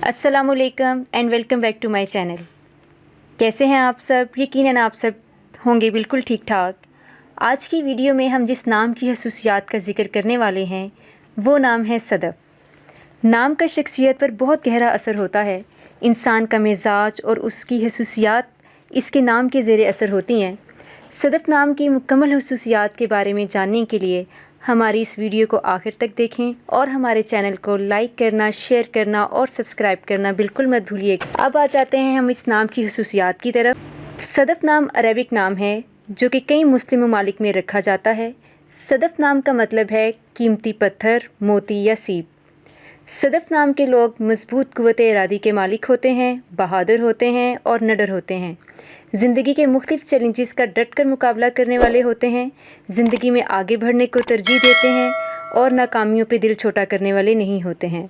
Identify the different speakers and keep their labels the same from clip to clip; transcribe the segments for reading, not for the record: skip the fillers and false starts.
Speaker 1: अस्सलाम वालेकुम and welcome back to my channel. कैसे हैं आप सब? यकीनन आप सब होंगे बिल्कुल ठीक ठाक। आज की वीडियो में हम जिस नाम की खसूसियात का ज़िक्र करने वाले हैं वो नाम है सदफ़। नाम का शख्सियत पर बहुत गहरा असर होता है। इंसान का मिजाज और उसकी खसूसियात इसके नाम के ज़ेर असर होती हैं। सदफ़ नाम की मुकम्मल खसूसियात के बारे में जानने के लिए हमारी इस वीडियो को आखिर तक देखें और हमारे चैनल को लाइक करना, शेयर करना और सब्सक्राइब करना बिल्कुल मत भूलिएगा। अब आ जाते हैं हम इस नाम की खसूसियात की तरफ। सदफ़ नाम अरबिक नाम है जो कि कई मुस्लिम ममालिक में रखा जाता है। सदफ़ नाम का मतलब है कीमती पत्थर, मोती या सीप। सदफ़ नाम के लोग मजबूत क़ुव्वत इरादी के मालिक होते हैं, बहादुर होते हैं और निडर होते हैं। ज़िंदगी के मुख्तलिफ़ चैलेंजेस का डट कर मुकाबला करने वाले होते हैं। ज़िंदगी में आगे बढ़ने को तरजीह देते हैं और नाकामियों पे दिल छोटा करने वाले नहीं होते हैं।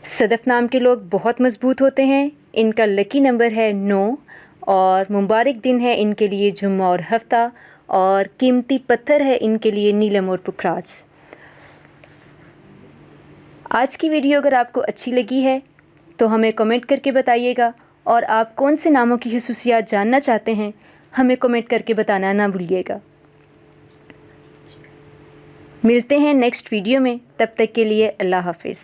Speaker 1: सदफ़ नाम के लोग बहुत मजबूत होते हैं। इनका लकी नंबर है 9 और मुबारक दिन है इनके लिए जुम्मा और हफ्ता, और कीमती पत्थर है इनके लिए नीलम और पुखराज। आज की वीडियो अगर आपको अच्छी लगी है तो हमें कमेंट करके बताइएगा, और आप कौन से नामों की खसूसियात जानना चाहते हैं हमें कमेंट करके बताना ना भूलिएगा। मिलते हैं नेक्स्ट वीडियो में, तब तक के लिए अल्लाह हाफ़िज़।